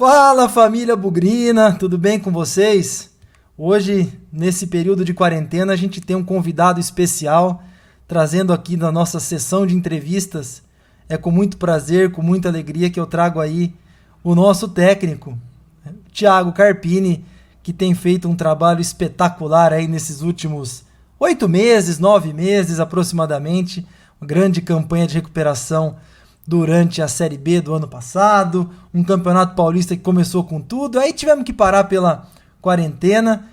Fala, família Bugrina, tudo bem com vocês? Hoje, nesse período de quarentena, a gente tem um convidado especial trazendo aqui na nossa sessão de entrevistas. É com muito prazer, com muita alegria que eu trago aí o nosso técnico, Thiago Carpini, que tem feito um trabalho espetacular aí nesses últimos 8 meses, 9 meses aproximadamente, uma grande campanha de recuperação durante a Série B do ano passado, um campeonato paulista que começou com tudo, aí tivemos que parar pela quarentena,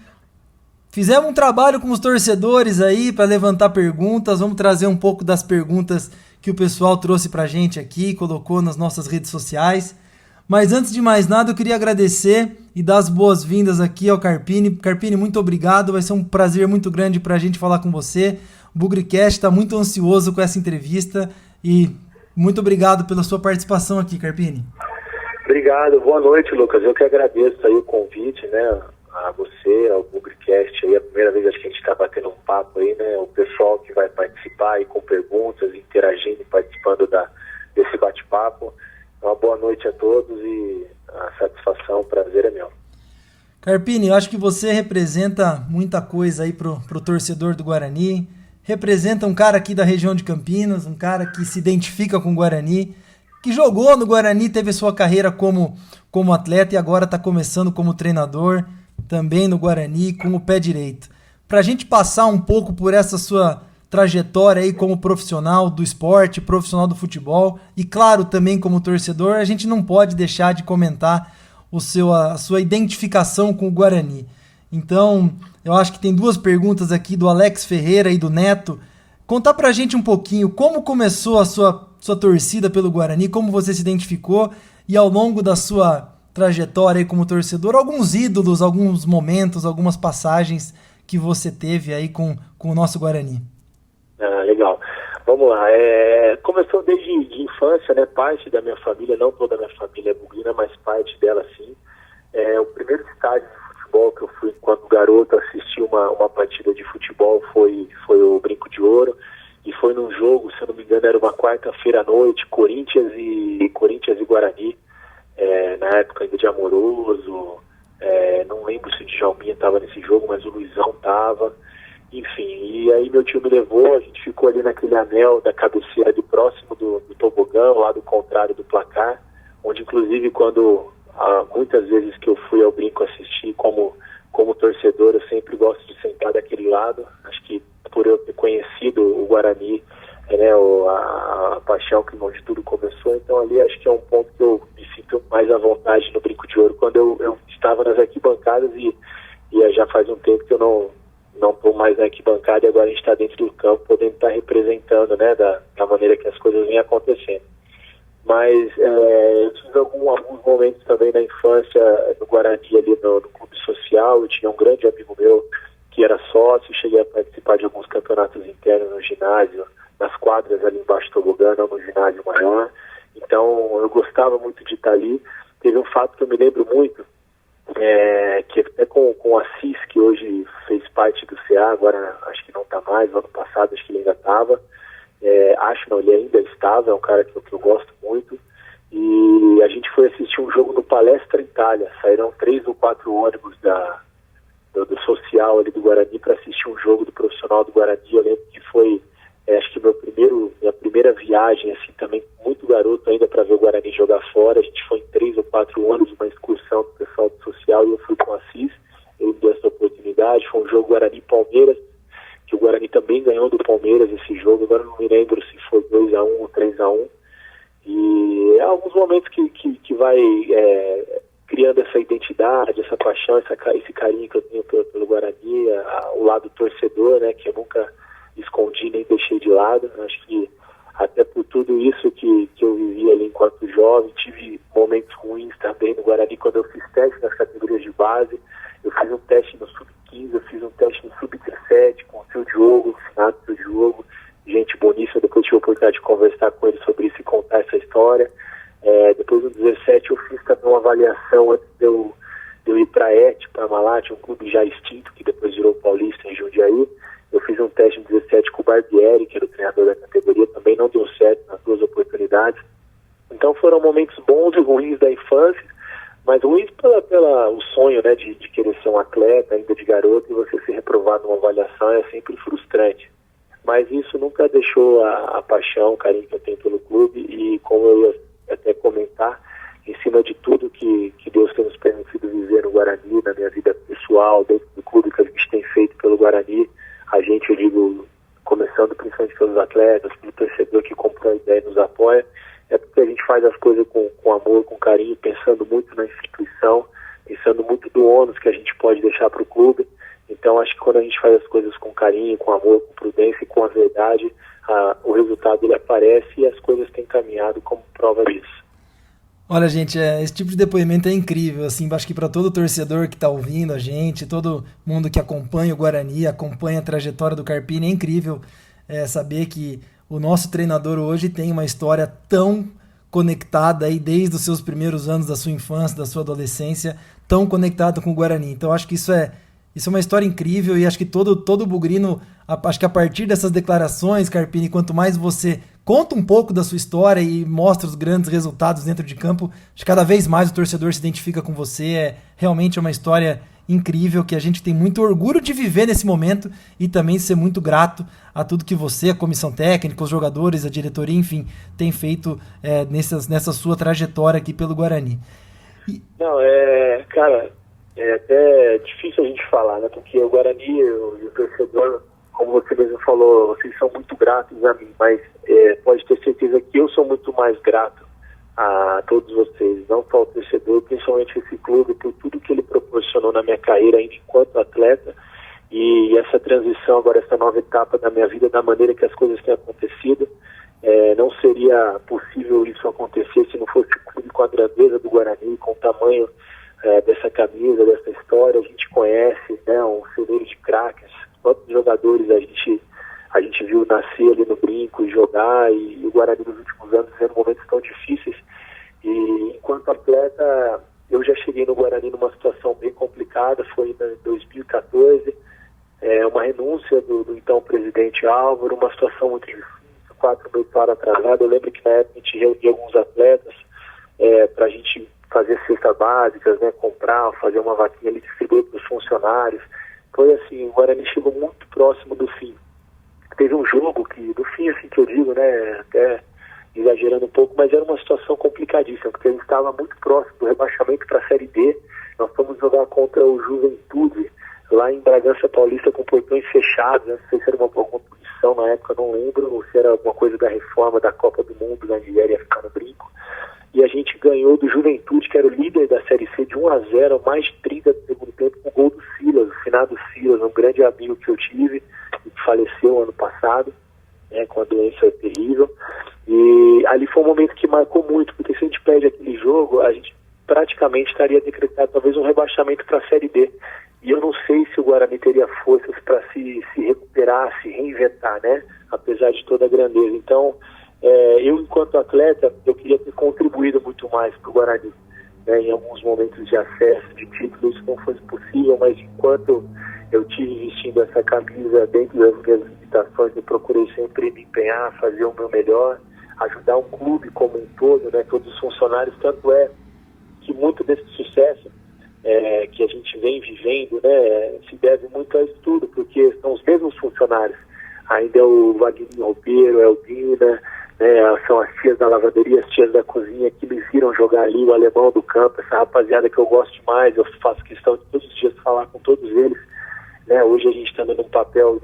fizemos um trabalho com os torcedores aí para levantar perguntas, vamos trazer um pouco das perguntas que o pessoal trouxe pra gente aqui, colocou nas nossas redes sociais, mas antes de mais nada eu queria agradecer e dar as boas-vindas aqui ao Carpini. Carpini, muito obrigado, vai ser um prazer muito grande pra gente falar com você, o Bugricast está muito ansioso com essa entrevista e muito obrigado pela sua participação aqui, Carpini. Obrigado, boa noite, Lucas. Eu que agradeço aí o convite, né, a você, ao Bugricast. Aí é a primeira vez acho que a gente está batendo um papo aí, né, o pessoal que vai participar aí com perguntas, interagindo e participando desse bate-papo. Uma boa noite a todos e a satisfação, o prazer é meu. Carpini, eu acho que você representa muita coisa aí pro torcedor do Guarani, representa um cara aqui da região de Campinas, um cara que se identifica com o Guarani, que jogou no Guarani, teve sua carreira como atleta e agora está começando como treinador, também no Guarani, com o pé direito. Para a gente passar um pouco por essa sua trajetória aí como profissional do esporte, profissional do futebol e, claro, também como torcedor, a gente não pode deixar de comentar a sua identificação com o Guarani. Então, eu acho que tem duas perguntas aqui do Alex Ferreira e do Neto. Contar pra gente um pouquinho como começou a sua torcida pelo Guarani, como você se identificou e ao longo da sua trajetória aí como torcedor, alguns ídolos, alguns momentos, algumas passagens que você teve aí com o nosso Guarani. Legal. Vamos lá. Começou desde de infância, né? Parte da minha família, não toda a minha família é bugrina, mas parte dela sim. O primeiro estádio que eu fui enquanto garoto assistir uma partida de futebol foi o Brinco de Ouro, e foi num jogo, se eu não me engano era uma quarta-feira à noite, Corinthians e Guarani, na época ainda de Amoroso, não lembro se o Djalminha estava nesse jogo, mas o Luizão estava, enfim, e aí meu tio me levou, a gente ficou ali naquele anel da cabeceira ali próximo do tobogã, lá do contrário do placar, onde inclusive muitas vezes que eu fui ao Brinco assistir como torcedor, eu sempre gosto de sentar daquele lado. Acho que por eu ter conhecido o Guarani, né, a paixão que onde tudo começou, então ali acho que é um ponto que eu me sinto mais à vontade no Brinco de Ouro, quando eu estava nas arquibancadas e já faz um tempo que eu não estou mais na arquibancada e agora a gente está dentro do campo, podendo estar representando, né, da maneira que as coisas vêm acontecendo. Mas eu tive alguns momentos também na infância no Guarani, ali no clube social. Eu tinha um grande amigo meu que era sócio, cheguei a participar de alguns campeonatos internos no ginásio, nas quadras ali embaixo do tobogã, não no ginásio maior. Então eu gostava muito de estar ali. Teve um fato que eu me lembro muito, que até com o Assis, que hoje fez parte do CA, agora acho que não está mais, no ano passado acho que ele ainda estava. Ele ainda estava, é um cara que eu gosto muito, e a gente foi assistir um jogo no Palestra Itália. Saíram 3 ou 4 ônibus do social ali do Guarani para assistir um jogo do profissional do Guarani. Eu lembro que foi, acho que minha primeira viagem, assim, também muito garoto ainda, para ver o Guarani jogar fora. A gente foi em 3 ou 4 ônibus, uma excursão do pessoal do social, e eu fui com o Assis, ele me deu essa oportunidade. Foi um jogo Guarani-Palmeiras, que o Guarani também ganhou do Palmeiras esse jogo, agora não me lembro se foi 2-1 ou 3-1, e é alguns momentos que vai criando essa identidade, essa paixão, esse carinho que eu tenho pelo Guarani, o lado torcedor, né, que eu nunca escondi nem deixei de lado. Acho que até por tudo isso que eu vivi ali enquanto jovem, tive momentos ruins também no Guarani, quando eu fiz teste nas categorias de base. Eu fiz um teste no Sub-15, eu fiz um teste no Sub-17 com o seu Diogo, o finado do Diogo, gente boníssima. Depois tive a oportunidade de conversar com ele sobre isso e contar essa história. Depois no 17 eu fiz também uma avaliação antes de eu ir para a Malate, um clube já extinto, que depois virou Paulista em Jundiaí. Eu fiz um teste no 17 com o Barbieri, que era o treinador da categoria, também não deu certo nas duas oportunidades. Então foram momentos bons e ruins da infância, Mas ruins pela o sonho, né, de querer ser um atleta ainda de garoto e você ser reprovado numa avaliação é sempre frustrante. Mas isso nunca deixou a paixão, o carinho que eu tenho pelo clube, e como eu ia até comentar, em cima de tudo que Deus tem nos permitido viver no Guarani, na minha vida pessoal, dentro do clube que a gente tem feito pelo Guarani, a gente, eu digo, começando principalmente pelos atletas, pelo torcedor que comprou a ideia e nos apoia, é porque a gente faz as coisas com amor, com carinho, pensando muito na instituição, pensando muito do ônus que a gente pode deixar para o clube. Então acho que quando a gente faz as coisas com carinho, com amor, com prudência e com a verdade, o resultado ele aparece e as coisas têm caminhado como prova disso. Olha, gente, esse tipo de depoimento é incrível, assim, acho que para todo torcedor que está ouvindo a gente, todo mundo que acompanha o Guarani, acompanha a trajetória do Carpini, é incrível saber que o nosso treinador hoje tem uma história tão conectada aí desde os seus primeiros anos da sua infância, da sua adolescência, tão conectado com o Guarani. Então acho que isso é uma história incrível e acho que todo bugrino, acho que a partir dessas declarações, Carpini, quanto mais você conta um pouco da sua história e mostra os grandes resultados dentro de campo, acho que cada vez mais o torcedor se identifica com você. É realmente uma história incrível que a gente tem muito orgulho de viver nesse momento e também ser muito grato a tudo que você, a comissão técnica, os jogadores, a diretoria, enfim, tem feito nessa sua trajetória aqui pelo Guarani. Não, cara, é até difícil a gente falar, né? Porque o Guarani e o torcedor, como você mesmo falou, vocês são muito gratos a mim, mas pode ter certeza que eu sou muito mais grato a todos vocês, não só o torcedor, principalmente esse clube, por tudo que ele proporcionou na minha carreira ainda enquanto atleta, e essa transição agora, essa nova etapa da minha vida, da maneira que as coisas têm acontecido. Não seria possível isso acontecer se não fosse o clube com a grandeza do Guarani, com o tamanho dessa camisa, dessa história. A gente conhece, né, um celeiro de craques, quantos jogadores a gente viu nascer ali no Brinco e jogar, e o Guarani nos últimos anos vivendo momentos tão difíceis. E enquanto atleta, eu já cheguei no Guarani numa situação bem complicada, foi em 2014, uma renúncia do então presidente Álvaro, uma situação muito difícil, 4 meses para atrasado. Eu lembro que na época a gente reunia alguns atletas para a gente fazer cestas básicas, né, comprar, fazer uma vaquinha ali, distribuir para os funcionários. Foi assim, o Guarani chegou muito próximo do fim. Teve um jogo do fim, assim que eu digo, né, até exagerando um pouco, mas era uma situação complicadíssima, porque a gente estava muito próximo do rebaixamento para a Série D. Nós fomos jogar contra o Juventude, lá em Bragança Paulista, com portões fechados, né? Não sei se era alguma punição na época, não lembro, ou se era alguma coisa da reforma da Copa do Mundo, na Nigéria, ficar no Brinco. E a gente ganhou do Juventude, que era o líder da Série C, de 1-0, mais de 30 do segundo tempo, com o gol do Silas, o finado Silas, um grande amigo que eu tive, e que faleceu ano passado, né, com a doença terrível. E ali foi um momento que marcou muito, porque se a gente perde aquele jogo, a gente praticamente estaria decretado talvez um rebaixamento para a Série D. E eu não sei se o Guarani teria forças para se recuperar, se reinventar, né, apesar de toda a grandeza. Então, eu, enquanto atleta, eu queria ter contribuído muito mais para o Guarani, né, em alguns momentos de acesso, de título, isso não foi possível, mas enquanto eu tive vestindo essa camisa dentro das minhas limitações, eu procurei sempre me empenhar, fazer o meu melhor, ajudar um clube como um todo, né, todos os funcionários. Tanto é que muito desse sucesso que a gente vem vivendo, né, se deve muito a isso tudo, porque são os mesmos funcionários. Ainda é o Wagner Roupeiro, é o Dina, né, são as tias da lavaderia, as tias da cozinha que me viram jogar ali, o alemão do campo, essa rapaziada que eu gosto demais, eu faço questão de todos os dias falar com todos eles, né. Hoje a gente está dando um papel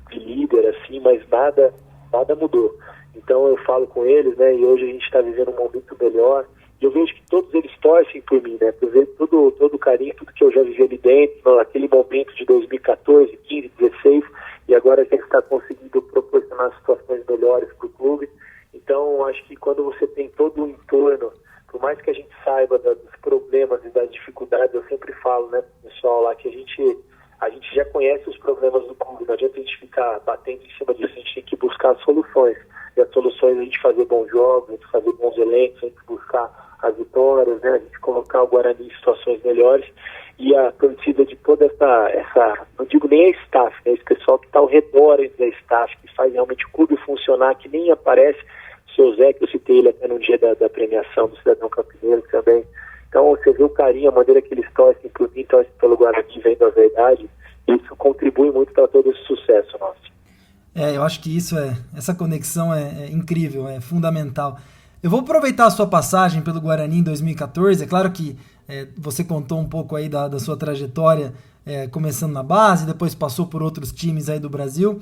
de líder, assim, mas nada mudou. Então eu falo com eles, né, e hoje a gente está vivendo um momento melhor, e eu vejo que todos eles torcem por mim, né, por ver todo o carinho, tudo que eu já vivi ali dentro, naquele momento de 2014, 15, 16, e agora a gente está conseguindo proporcionar situações melhores para o clube. Então, acho que quando você tem todo o entorno, por mais que a gente saiba dos problemas e das dificuldades, eu sempre falo, né, pessoal lá, que a gente já conhece os problemas do clube, não adianta a gente ficar batendo em cima disso, a gente tem que buscar soluções. E as soluções é a gente fazer bons jogos, a gente fazer bons elencos, a gente buscar as vitórias, né, a gente colocar o Guarani em situações melhores. E a torcida de toda essa não digo nem a staff, né, esse pessoal que está ao redor da staff, que faz realmente o clube funcionar, que nem aparece. O seu Zé, que eu citei ele até no dia da premiação do Cidadão Campineiro, que também Então você vê o carinho, a maneira que eles torcem por mim, torcem pelo Guarani, vendo a verdade, isso contribui muito para todo esse sucesso nosso. Eu acho que essa conexão é incrível, é fundamental. Eu vou aproveitar a sua passagem pelo Guarani em 2014. É claro que você contou um pouco aí da sua trajetória, começando na base, depois passou por outros times aí do Brasil,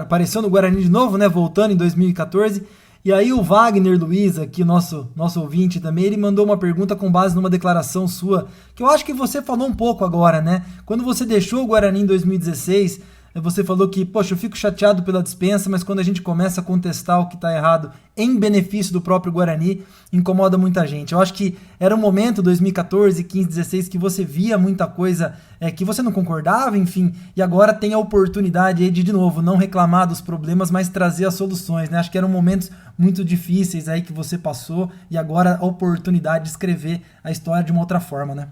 apareceu no Guarani de novo, né? Voltando em 2014. E aí o Wagner Luiz, aqui, nosso ouvinte também, ele mandou uma pergunta com base numa declaração sua, que eu acho que você falou um pouco agora, né? Quando você deixou o Guarani em 2016, você falou que, poxa, eu fico chateado pela dispensa, mas quando a gente começa a contestar o que está errado em benefício do próprio Guarani, incomoda muita gente. Eu acho que era um momento, 2014, 15, 16, que você via muita coisa que você não concordava, enfim, e agora tem a oportunidade aí de novo, não reclamar dos problemas, mas trazer as soluções, né? Acho que eram momentos muito difíceis aí que você passou e agora a oportunidade de escrever a história de uma outra forma, né?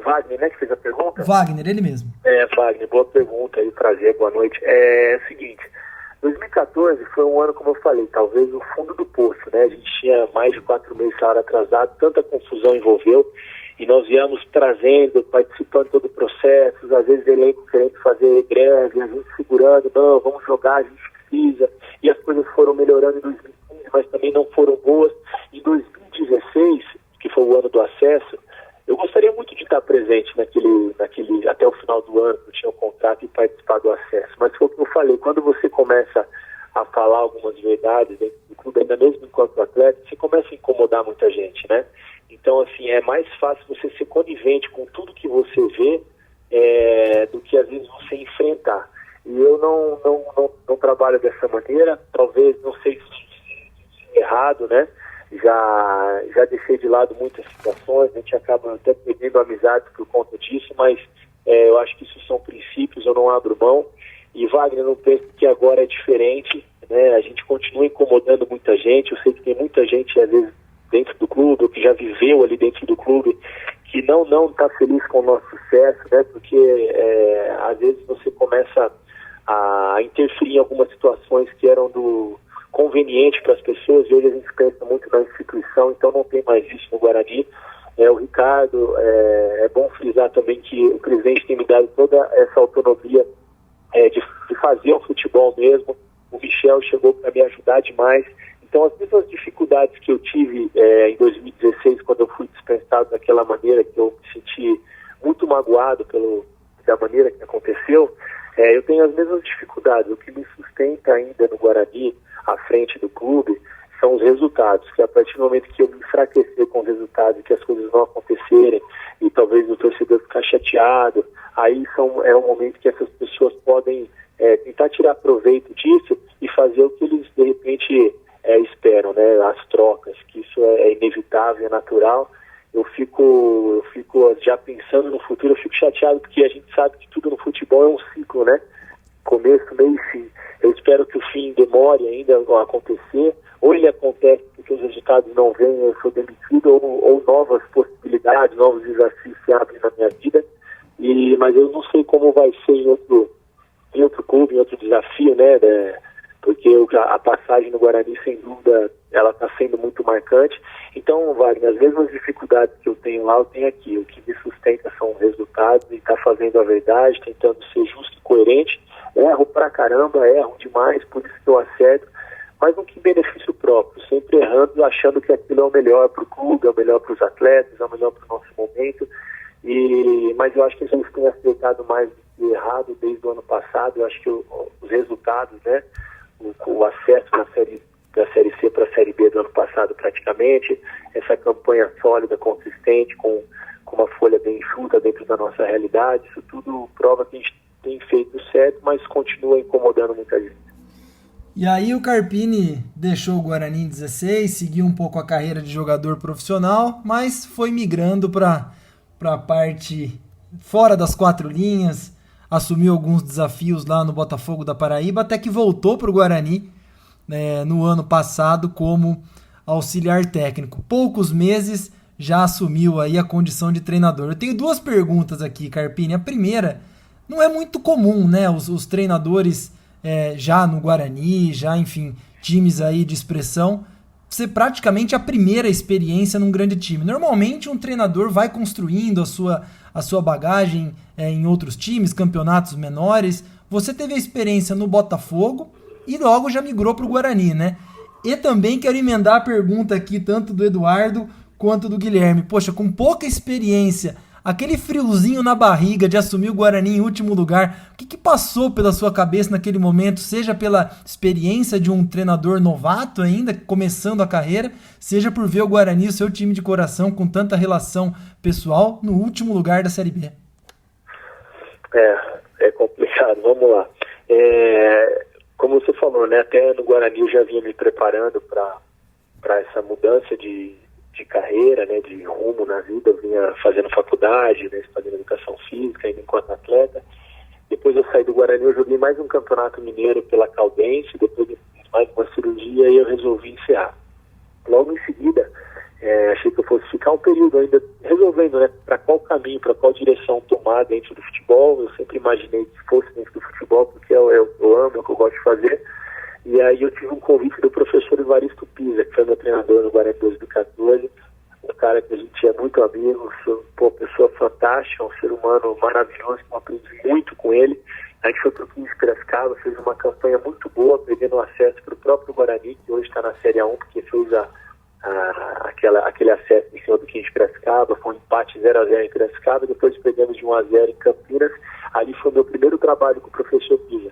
Wagner, né, que fez a pergunta? Wagner, ele mesmo. Wagner, boa pergunta aí, prazer, boa noite. É o seguinte, 2014 foi um ano, como eu falei, talvez o fundo do poço, né? A gente tinha mais de 4 meses de salário atrasado, tanta confusão envolveu, e nós viemos trazendo, participando de todo o processo, às vezes elenco querendo fazer greve, a gente segurando, não, vamos jogar, a gente precisa, e as coisas foram melhorando em 2015, mas também não foram boas. Em 2016, que foi o ano do acesso, eu gostaria muito de estar presente naquele até o final do ano, que eu tinha um contrato, e participar do acesso. Mas foi o que eu falei, quando você começa a falar algumas verdades dentro do clube, ainda mesmo enquanto atleta, você começa a incomodar muita gente, né? Então, assim, é mais fácil você ser conivente com tudo que você vê do que, às vezes, você enfrentar. E eu não trabalho dessa maneira, talvez, não sei se é errado, né? Já deixei de lado muitas situações, a gente acaba até perdendo amizades por conta disso, mas eu acho que isso são princípios, eu não abro mão. E Wagner, eu não penso que agora é diferente, né? A gente continua incomodando muita gente, eu sei que tem muita gente, às vezes, dentro do clube, ou que já viveu ali dentro do clube, que não está feliz com o nosso sucesso, né? Porque às vezes você começa a interferir em algumas situações que eram conveniente para as pessoas, e hoje a gente pensa muito na instituição, então não tem mais isso no Guarani. O Ricardo, é bom frisar também que o presidente tem me dado toda essa autonomia de fazer o futebol mesmo. O Michel chegou para me ajudar demais. Então as mesmas dificuldades que eu tive em 2016, quando eu fui dispensado daquela maneira, que eu me senti muito magoado da maneira que aconteceu, eu tenho as mesmas dificuldades. O que me sustenta ainda no Guarani, à frente do clube, são os resultados, que a partir do momento que eu me enfraquecer com os resultados e que as coisas não acontecerem e talvez o torcedor ficar chateado, aí é um momento que essas pessoas podem tentar tirar proveito disso e fazer o que eles de repente esperam, né? As trocas, que isso é inevitável, é natural. Eu fico já pensando no futuro, eu fico chateado porque a gente sabe que tudo no futebol é um ciclo, né? Começo, meio e fim. Eu espero que o fim demore ainda a acontecer, ou ele acontece porque os resultados não vêm, eu sou demitido, ou novas possibilidades, novos desafios se abrem na minha vida, mas eu não sei como vai ser em outro clube, em outro desafio, né? Porque a passagem no Guarani, sem dúvida, ela está sendo muito marcante. Então, Wagner, as mesmas dificuldades que eu tenho lá, eu tenho aqui. O que me sustenta são resultados e está fazendo a verdade, tentando ser justo e coerente. Erro pra caramba, erro demais, por isso que eu acerto, mas não que benefício próprio, sempre errando, achando que aquilo é o melhor para o clube, é o melhor para os atletas, é o melhor para o nosso momento. Mas eu acho que a gente tem acertado mais do que errado desde o ano passado. Eu acho que os resultados, né, o acesso da Série C para a Série B do ano passado praticamente, essa campanha sólida, consistente, com uma folha bem enxuta dentro da nossa realidade, isso tudo prova que a gente tem feito certo, mas continua incomodando muita gente. E aí o Carpini deixou o Guarani em 16, seguiu um pouco a carreira de jogador profissional, mas foi migrando para a parte fora das 4 linhas, assumiu alguns desafios lá no Botafogo da Paraíba, até que voltou para o Guarani no ano passado como auxiliar técnico. Poucos meses já assumiu aí a condição de treinador. Eu tenho 2 perguntas aqui, Carpini. A primeira, não é muito comum, né, os treinadores já no Guarani, já, enfim, times aí de expressão, ser praticamente a primeira experiência num grande time. Normalmente um treinador vai construindo a sua bagagem em outros times, campeonatos menores. Você teve a experiência no Botafogo e logo já migrou para o Guarani, né? E também quero emendar a pergunta aqui, tanto do Eduardo quanto do Guilherme. Poxa, com pouca experiência, aquele friozinho na barriga de assumir o Guarani em último lugar, o que passou pela sua cabeça naquele momento, seja pela experiência de um treinador novato ainda, começando a carreira, seja por ver o Guarani, o seu time de coração, com tanta relação pessoal, no último lugar da Série B? É complicado, vamos lá. Como você falou, né, até no Guarani eu já vinha me preparando para essa mudança de carreira, né, de rumo na vida. Eu vinha fazendo faculdade, né, fazendo educação física, ainda enquanto atleta. Depois eu saí do Guarani, eu joguei mais um campeonato mineiro pela Caldense, depois eu fiz mais uma cirurgia e eu resolvi encerrar. Logo em seguida, achei que eu fosse ficar um período ainda resolvendo, né, para qual caminho, para qual direção tomar dentro do futebol. Eu sempre imaginei que fosse dentro do futebol, porque eu amo, é o que eu gosto de fazer. E aí eu tive um convite do professor Evaristo Pisa, que foi meu treinador no Guarani 2014, um cara que a gente é muito amigo, pessoa fantástica, um ser humano maravilhoso, que eu aprendi muito com ele. A gente foi para o 15 de Piracicaba, fez uma campanha muito boa, perdendo acesso para o próprio Guarani, que hoje está na Série A1, porque fez aquele acesso em cima do 15 de Piracicaba. Foi um empate 0-0 em Piracicaba, depois perdemos de 1-0 em Campinas. Ali foi o meu primeiro trabalho com o professor Pisa.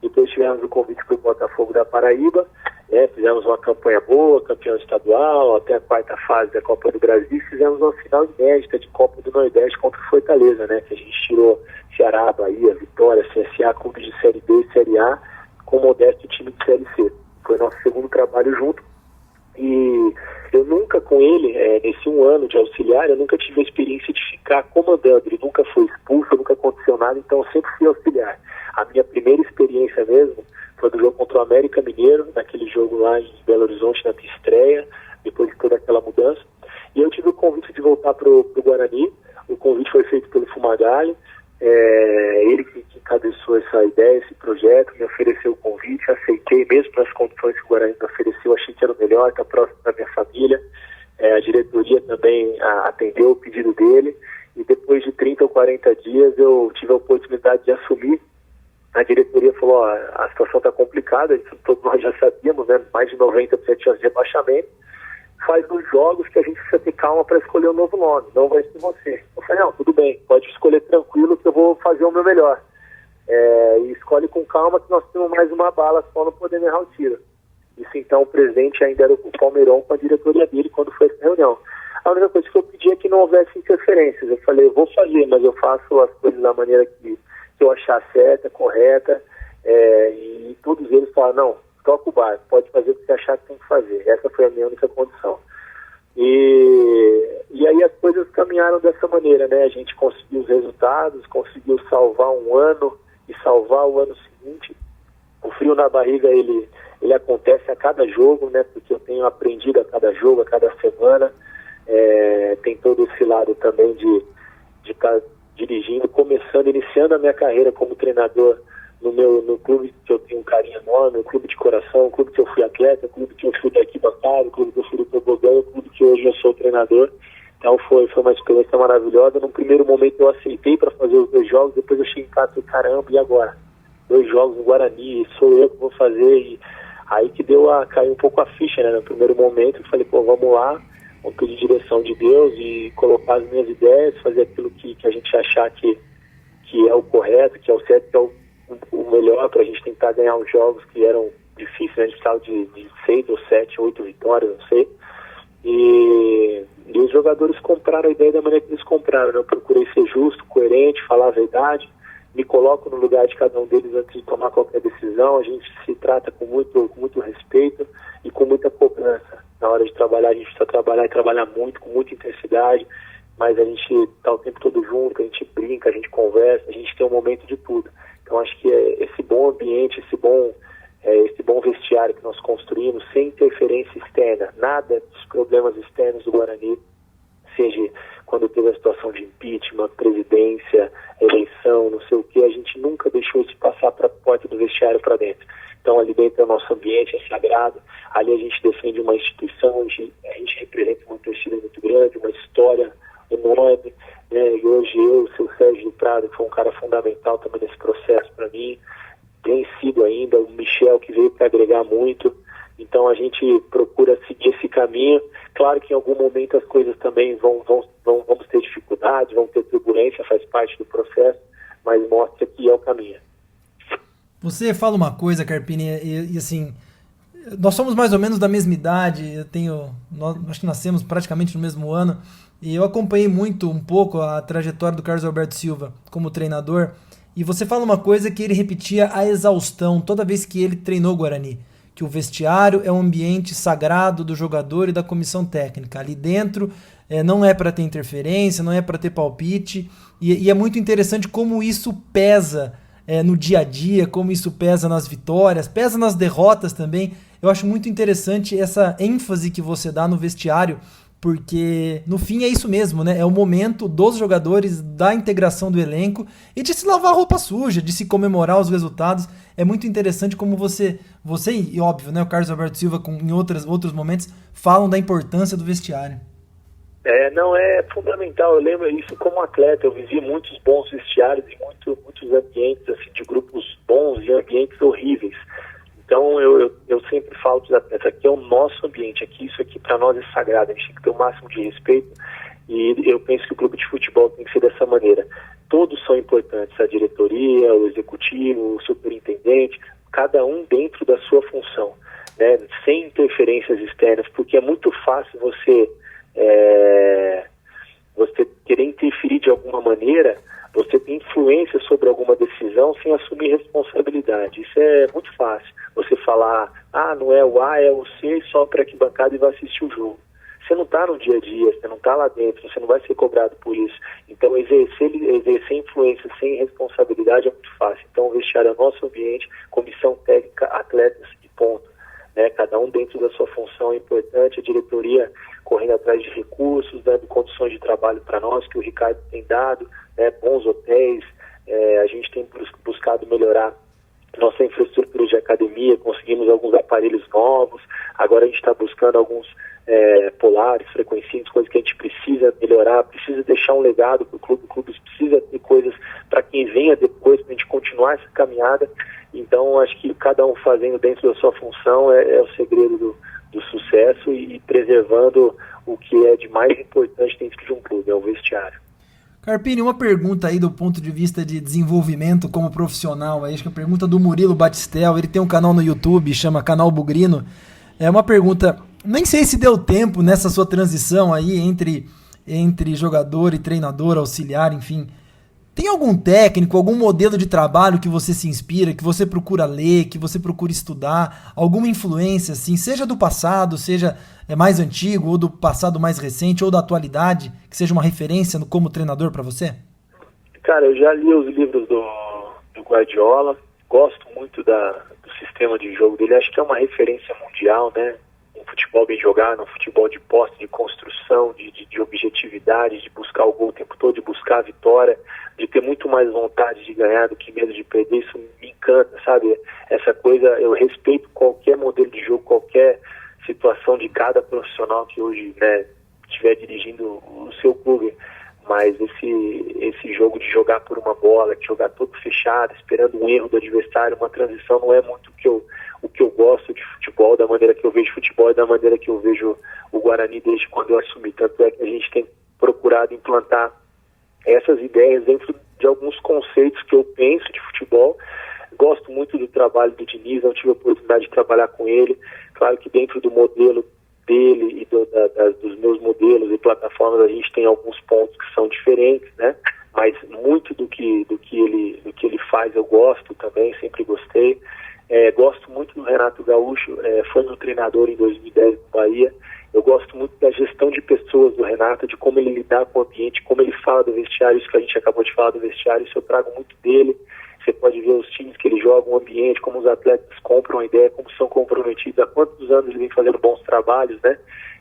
Depois tivemos o convite para o Botafogo da Paraíba, fizemos uma campanha boa, campeão estadual, até a quarta fase da Copa do Brasil. Fizemos uma final inédita de Copa do Nordeste contra o Fortaleza, né, que a gente tirou Ceará, Bahia, Vitória, CSA, clubes de Série B e Série A, com o modesto time de Série C. Foi nosso segundo trabalho junto. E eu nunca com ele, nesse 1 ano de auxiliar, eu nunca tive a experiência de ficar comandando. Ele nunca foi expulso, nunca aconteceu nada, então eu sempre fui auxiliar. A minha primeira experiência mesmo foi do jogo contra o América Mineiro, naquele jogo lá em Belo Horizonte, na minha estreia, depois de toda aquela mudança. E eu tive o convite de voltar para o Guarani. O convite foi feito pelo Fumagalli. Ele que encabeçou essa ideia, esse projeto, me ofereceu o convite, aceitei, mesmo nas condições que o Guarani me ofereceu, achei que era o melhor, está próximo da minha família. A diretoria também atendeu o pedido dele, e depois de 30 ou 40 dias eu tive a oportunidade de assumir. A diretoria falou: a situação está complicada, isso todos nós já sabíamos, né? Mais de 90% de chance de rebaixamento. Faz 2 jogos que a gente precisa ter calma para escolher um novo nome, não vai ser você. Eu falei: não, tudo bem, pode escolher tranquilo que eu vou fazer o meu melhor. E escolhe com calma que nós temos mais uma bala só, não podemos errar o tiro. Isso então, o presidente ainda era o Palmeirão com a diretoria dele quando foi essa reunião. A única coisa que eu pedi é que não houvesse interferências. Eu falei: eu vou fazer, mas eu faço as coisas da maneira que eu achar certa, correta. E todos eles falaram: não, toca o barco, pode fazer o que você achar que tem que fazer. Essa foi a minha única condição. E aí as coisas caminharam dessa maneira, né? A gente conseguiu os resultados, conseguiu salvar um ano e salvar o ano seguinte. O frio na barriga, ele acontece a cada jogo, né? Porque eu tenho aprendido a cada jogo, a cada semana. Tem todo esse lado também de estar dirigindo, iniciando a minha carreira como treinador no clube que eu tenho um carinho enorme, um clube de coração, um clube que eu fui atleta, um clube que eu fui da arquibancada, um clube que eu fui do tobogã, um clube que hoje eu sou treinador. Então foi uma experiência maravilhosa. Num primeiro momento eu aceitei para fazer os 2 jogos, depois eu cheguei em casa e falei: caramba, e agora? 2 jogos no Guarani, sou eu que vou fazer. E aí que caiu um pouco a ficha, né? No primeiro momento eu falei: vamos lá, vamos pedir direção de Deus e colocar as minhas ideias, fazer aquilo que a gente achar que é o correto, que é o certo, que é o melhor para a gente tentar ganhar os jogos que eram difíceis, né? A gente precisava de 6 ou 7, 8 vitórias, não sei. E os jogadores compraram a ideia da maneira que eles compraram, né? Eu procurei ser justo, coerente, falar a verdade, me coloco no lugar de cada um deles antes de tomar qualquer decisão. A gente se trata com muito respeito e com muita cobrança. Na hora de trabalhar, a gente precisa trabalhar e trabalhar muito, com muita intensidade, mas a gente está o tempo todo junto, a gente brinca, a gente conversa, a gente tem um momento de tudo. Então acho que esse bom ambiente, esse bom vestiário que nós construímos, sem interferência externa, nada dos problemas externos do Guarani, seja quando teve a situação de impeachment, presidência, eleição, não sei o que, a gente nunca deixou isso passar para a porta do vestiário para dentro. Então ali dentro é o nosso ambiente, é sagrado, Ali a gente defende uma instituição, a gente representa uma torcida muito grande, uma história enorme, né? E hoje o seu Sérgio Prado, que foi um cara fundamental também nesse processo para mim, tem sido ainda o Michel, que veio para agregar muito. Então a gente procura seguir esse caminho. Claro que em algum momento as coisas também vamos ter dificuldades, vão ter turbulência, faz parte do processo, mas mostra que é o caminho. Você fala uma coisa, Carpini, e assim, nós somos mais ou menos da mesma idade, acho que nascemos praticamente no mesmo ano, e eu acompanhei muito, um pouco, a trajetória do Carlos Alberto Silva como treinador, e você fala uma coisa que ele repetia a exaustão toda vez que ele treinou o Guarani, que o vestiário é um ambiente sagrado do jogador e da comissão técnica. Ali dentro não é para ter interferência, não é para ter palpite, e é muito interessante como isso pesa no dia a dia, como isso pesa nas vitórias, pesa nas derrotas também. Eu acho muito interessante essa ênfase que você dá no vestiário, porque no fim é isso mesmo, né? É o momento dos jogadores, da integração do elenco e de se lavar a roupa suja, de se comemorar os resultados. É muito interessante como você e óbvio, né, o Carlos Alberto Silva em outros momentos falam da importância do vestiário. Não, é fundamental. Eu lembro isso como atleta, eu vivi muitos bons vestiários e muitos ambientes assim, de grupos bons e ambientes horríveis. Então eu sempre falo para os atletas, aqui é o nosso ambiente, isso aqui para nós é sagrado, a gente tem que ter o máximo de respeito, e eu penso que o clube de futebol tem que ser dessa maneira. Todos são importantes, a diretoria, o executivo, o superintendente, cada um dentro da sua função, né? Sem interferências externas, porque é muito fácil você querer interferir de alguma maneira, você tem influência sobre alguma decisão sem assumir responsabilidade. Isso é muito fácil. Você falar, não é o A, é o C, só para arquibancada e vai assistir o jogo. Você não está no dia a dia, você não está lá dentro, você não vai ser cobrado por isso. Então, exercer influência sem responsabilidade é muito fácil. Então, o vestiário é o nosso ambiente, comissão técnica, atletas e ponto. Né? Cada um dentro da sua função é importante, a diretoria correndo atrás de recursos, dando condições de trabalho para nós, que o Ricardo tem dado, né? Bons hotéis, a gente tem buscado melhorar nossa infraestrutura de academia, conseguimos alguns aparelhos novos, agora a gente está buscando alguns polares, frequencímetros, coisas que a gente precisa melhorar, precisa deixar um legado para o clube precisa ter coisas para quem venha depois, para a gente continuar essa caminhada. Então, acho que cada um fazendo dentro da sua função é o segredo do sucesso e preservando o que é de mais importante dentro de um clube, é o vestiário. Carpini, uma pergunta aí do ponto de vista de desenvolvimento como profissional, aí, acho que a pergunta do Murilo Batistel, ele tem um canal no YouTube, chama Canal Bugrino, é uma pergunta, nem sei se deu tempo nessa sua transição aí entre jogador e treinador, auxiliar, enfim, tem algum técnico, algum modelo de trabalho que você se inspira, que você procura ler, que você procura estudar, alguma influência, assim, seja do passado, seja mais antigo, ou do passado mais recente, ou da atualidade, que seja uma referência como treinador para você? Cara, eu já li os livros do Guardiola, gosto muito do sistema de jogo dele, acho que é uma referência mundial, né? Um futebol bem jogado, um futebol de posse, de construção, de objetividade, de buscar o gol o tempo todo, de buscar a vitória, de ter muito mais vontade de ganhar do que medo de perder. Isso me encanta, sabe? Essa coisa, eu respeito qualquer modelo de jogo, qualquer situação de cada profissional que hoje, né, estiver dirigindo o seu clube, mas esse jogo de jogar por uma bola, de jogar todo fechado, esperando um erro do adversário, uma transição, não é muito o que eu gosto de futebol, da maneira que eu vejo futebol e da maneira que eu vejo o Guarani desde quando eu assumi. Tanto é que a gente tem procurado implantar essas ideias dentro de alguns conceitos que eu penso de futebol. Gosto muito do trabalho do Diniz, não tive a oportunidade de trabalhar com ele. Claro que dentro do modelo dele e dos meus modelos e plataformas a gente tem alguns pontos que são diferentes, né? Mas muito do que ele faz eu gosto também, sempre gostei. Gosto muito do Renato Gaúcho, foi meu treinador em 2010 no Bahia. Eu gosto muito da gestão de pessoas do Renato, de como ele lidar com o ambiente, como ele fala do vestiário, isso que a gente acabou de falar do vestiário, isso eu trago muito dele. Você pode ver os times que ele joga, o ambiente, como os atletas compram a ideia, como são comprometidos, há quantos anos ele vem fazendo bons trabalhos, né?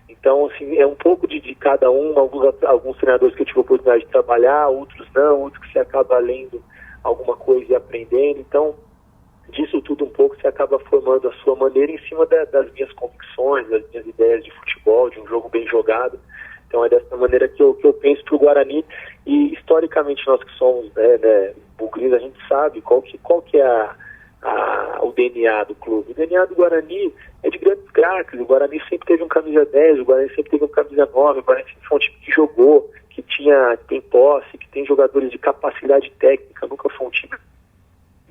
Então, assim, é um pouco de cada um, alguns treinadores que eu tive a oportunidade de trabalhar, outros não, outros que você acaba lendo alguma coisa e aprendendo. Então, disso tudo um pouco você acaba formando a sua maneira em cima das minhas convicções, das minhas ideias de futebol, de um jogo bem jogado. Então é dessa maneira que eu penso para o Guarani, e historicamente nós que somos bugrinos, a gente sabe qual que é o DNA do clube. O DNA do Guarani é de grandes craques. O Guarani sempre teve um camisa 10, o Guarani sempre teve um camisa 9, o Guarani sempre foi um time que jogou, que tem posse, que tem jogadores de capacidade técnica, nunca foi um time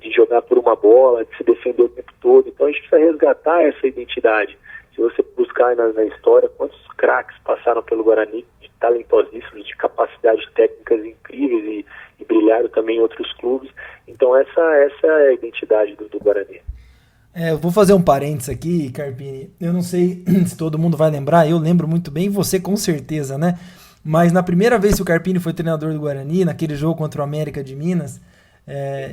de jogar por uma bola, de se defender o tempo todo. Então a gente precisa resgatar essa identidade. Se você buscar na história quantos craques passaram pelo Guarani, de talentosíssimos, de capacidades técnicas incríveis e brilharam também em outros clubes. Então essa é a identidade do Guarani. Eu vou fazer um parênteses aqui, Carpini. Eu não sei se todo mundo vai lembrar, eu lembro muito bem, você com certeza, né? Mas na primeira vez que o Carpini foi treinador do Guarani, naquele jogo contra o América de Minas,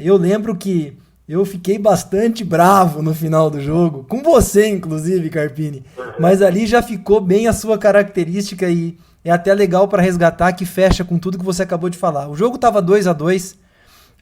eu lembro que eu fiquei bastante bravo no final do jogo, com você inclusive, Carpini, mas ali já ficou bem a sua característica e é até legal para resgatar, que fecha com tudo que você acabou de falar. O jogo estava 2-2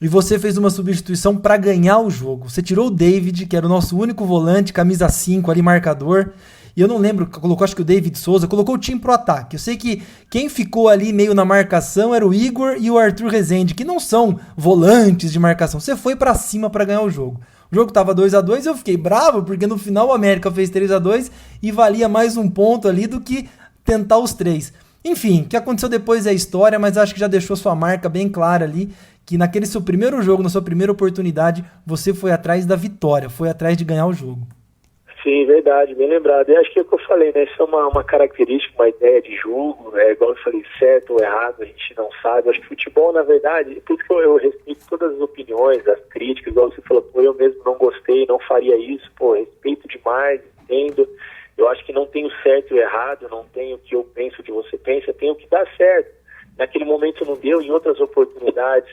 e você fez uma substituição para ganhar o jogo. Você tirou o David, que era o nosso único volante, camisa 5 ali, marcador, e eu não lembro, colocou acho que o David Souza, colocou o time pro ataque. Eu sei que quem ficou ali meio na marcação era o Igor e o Arthur Rezende, que não são volantes de marcação. Você foi pra cima pra ganhar o jogo. O jogo tava 2-2 e eu fiquei bravo, porque no final o América fez 3-2 e valia mais um ponto ali do que tentar os 3. Enfim, o que aconteceu depois é história, mas acho que já deixou sua marca bem clara ali, que naquele seu primeiro jogo, na sua primeira oportunidade, você foi atrás da vitória, foi atrás de ganhar o jogo. Sim, verdade, bem lembrado. E acho que é o que eu falei, né? Isso é uma característica, uma ideia de jogo, igual eu falei, certo ou errado, a gente não sabe. Acho que futebol, na verdade, por isso que eu respeito todas as opiniões, as críticas, igual você falou, eu mesmo não gostei, não faria isso, respeito demais, entendo. Eu acho que não tem o certo e o errado, não tem o que eu penso, o que você pensa, tem o que dá certo. Naquele momento não deu, em outras oportunidades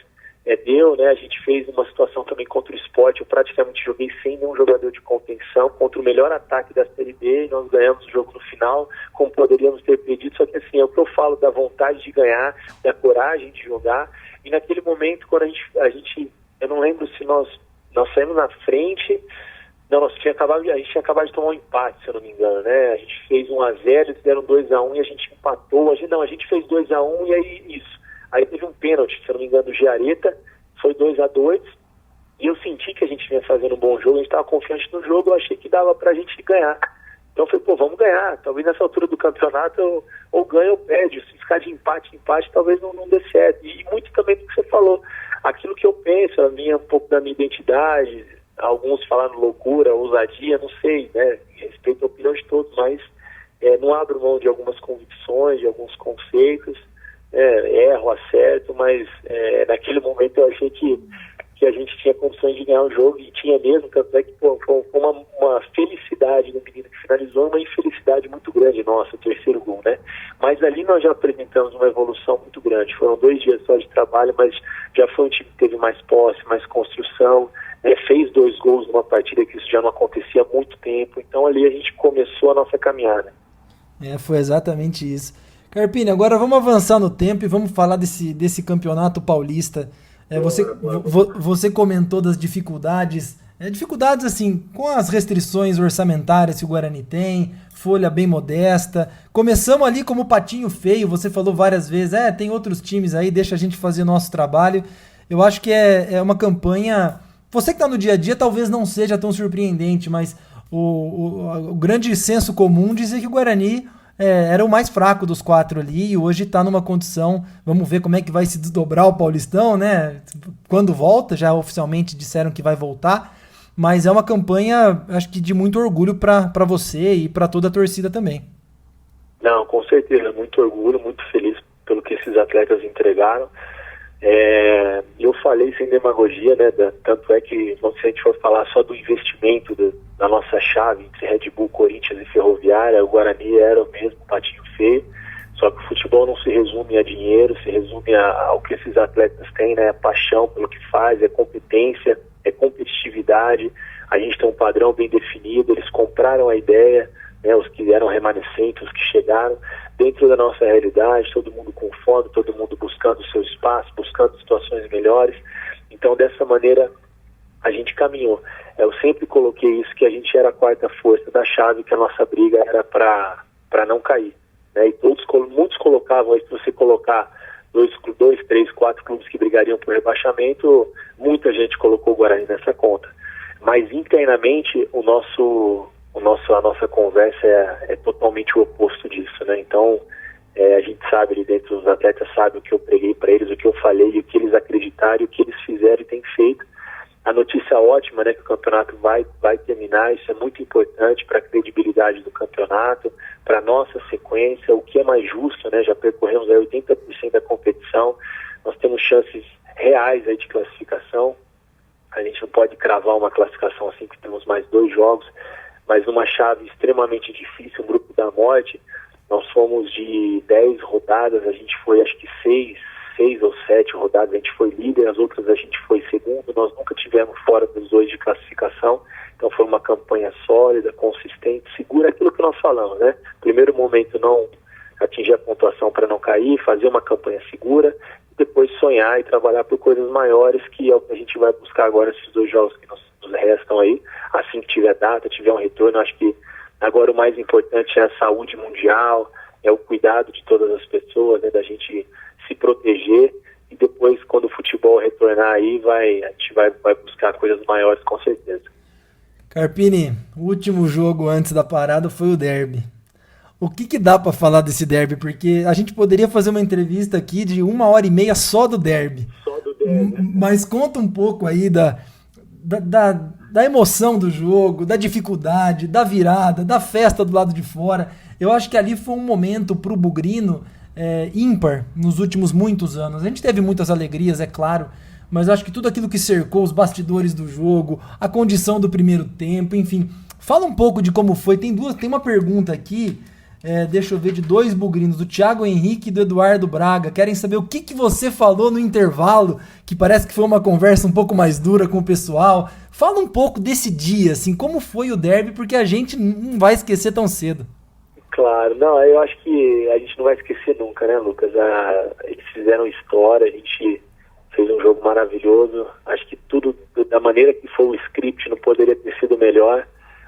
deu, né? A gente fez uma situação também contra o Sport, eu praticamente joguei sem nenhum jogador de contenção, contra o melhor ataque da Série B, e nós ganhamos o jogo no final, como poderíamos ter perdido, só que assim, é o que eu falo da vontade de ganhar, da coragem de jogar, e naquele momento, quando a gente eu não lembro se nós saímos na frente, não, a gente tinha acabado de tomar um empate, se eu não me engano, né? A gente fez 1-0, eles deram 2-1 e a gente empatou, a gente fez 2-1 e aí isso. Aí teve um pênalti, se eu não me engano, do Giareta, foi 2-2, e eu senti que a gente vinha fazendo um bom jogo, a gente estava confiante no jogo, eu achei que dava pra gente ganhar. Então eu falei, vamos ganhar, talvez nessa altura do campeonato ou ganha ou perde, se ficar de empate, talvez não dê certo. E muito também do que você falou, aquilo que eu penso, um pouco da minha identidade, alguns falaram loucura, ousadia, não sei, né, respeito a opinião de todos, mas não abro mão de algumas convicções, de alguns conceitos, erro, acerto, mas naquele momento eu achei que a gente tinha condições de ganhar o jogo, e tinha mesmo, tanto é que foi uma felicidade no menino que finalizou, uma infelicidade muito grande nossa, o terceiro gol, né? Mas ali nós já apresentamos uma evolução muito grande, foram 2 dias só de trabalho, mas já foi um time que teve mais posse, mais construção, fez 2 gols numa partida que isso já não acontecia há muito tempo, então ali a gente começou a nossa caminhada. Foi exatamente isso. Carpini, agora vamos avançar no tempo e vamos falar desse campeonato paulista. Você comentou das dificuldades, dificuldades assim, com as restrições orçamentárias que o Guarani tem, folha bem modesta. Começamos ali como patinho feio, você falou várias vezes, tem outros times aí, deixa a gente fazer o nosso trabalho. Eu acho que é uma campanha, você que está no dia a dia talvez não seja tão surpreendente, mas o grande senso comum dizia que o Guarani era o mais fraco dos 4 ali, e hoje está numa condição, vamos ver como é que vai se desdobrar o Paulistão, né? Quando volta, já oficialmente disseram que vai voltar, mas é uma campanha, acho que de muito orgulho para você e para toda a torcida também. Não, com certeza, muito orgulho, muito feliz pelo que esses atletas entregaram. Eu falei sem demagogia, né? Tanto é que, se a gente for falar só do investimento da nossa chave entre Red Bull, Corinthians e Ferroviária, o Guarani era o mesmo patinho feio, só que o futebol não se resume a dinheiro, se resume ao que esses atletas têm, né? A paixão pelo que faz, competência, competitividade. A gente tem um padrão bem definido, eles compraram a ideia, né? Os que eram remanescentes, os que chegaram dentro da nossa realidade, todo mundo com fome, todo mundo buscando o seu espaço, buscando situações melhores. Então, dessa maneira, a gente caminhou. Eu sempre coloquei isso, que a gente era a quarta força da chave, que a nossa briga era para não cair, né? E muitos colocavam aí, se você colocar dois, três, quatro clubes que brigariam por rebaixamento, muita gente colocou o Guarani nessa conta. Mas internamente a nossa conversa é totalmente o oposto disso, né? Então a gente sabe ali dentro, os atletas sabem o que eu preguei para eles, o que eu falei, o que eles acreditaram, o que eles fizeram e têm feito. A notícia ótima, né, que o campeonato vai terminar, isso é muito importante para a credibilidade do campeonato, para a nossa sequência, o que é mais justo, né, já percorremos aí 80% da competição, nós temos chances reais aí de classificação, a gente não pode cravar uma classificação assim, que temos mais 2 jogos, mas numa chave extremamente difícil, um grupo da morte. Nós fomos de 10 rodadas, a gente foi acho que 6 ou 7 rodadas, a gente foi líder, as outras a gente foi segundo, nós nunca tivemos fora dos 2 de classificação, então foi uma campanha sólida, consistente, segura, aquilo que nós falamos, né? Primeiro momento não atingir a pontuação para não cair, fazer uma campanha segura, depois sonhar e trabalhar por coisas maiores, que é o que a gente vai buscar agora, esses 2 jogos que nos restam aí, assim que tiver data, tiver um retorno. Acho que agora o mais importante é a saúde mundial, é o cuidado de todas as pessoas, né, da gente se proteger, e depois, quando o futebol retornar aí, a gente vai buscar coisas maiores, com certeza. Carpini, o último jogo antes da parada foi o derby. O que dá para falar desse derby? Porque a gente poderia fazer uma entrevista aqui de 1h30 só do derby. Só do derby. Mas conta um pouco aí da emoção do jogo, da dificuldade, da virada, da festa do lado de fora. Eu acho que ali foi um momento pro bugrino ímpar nos últimos muitos anos. A gente teve muitas alegrias, é claro, mas eu acho que tudo aquilo que cercou os bastidores do jogo, a condição do primeiro tempo, enfim. Fala um pouco de como foi. Tem uma pergunta aqui, deixa eu ver, de 2 bugrinos, do Thiago Henrique e do Eduardo Braga. Querem saber o que você falou no intervalo, que parece que foi uma conversa um pouco mais dura com o pessoal. Fala um pouco desse dia, assim, como foi o derby, porque a gente não vai esquecer tão cedo. Claro, não, eu acho que a gente não vai esquecer nunca, né, Lucas? Eles fizeram história, a gente fez um jogo maravilhoso. Acho que tudo, da maneira que foi o script, não poderia ter sido melhor.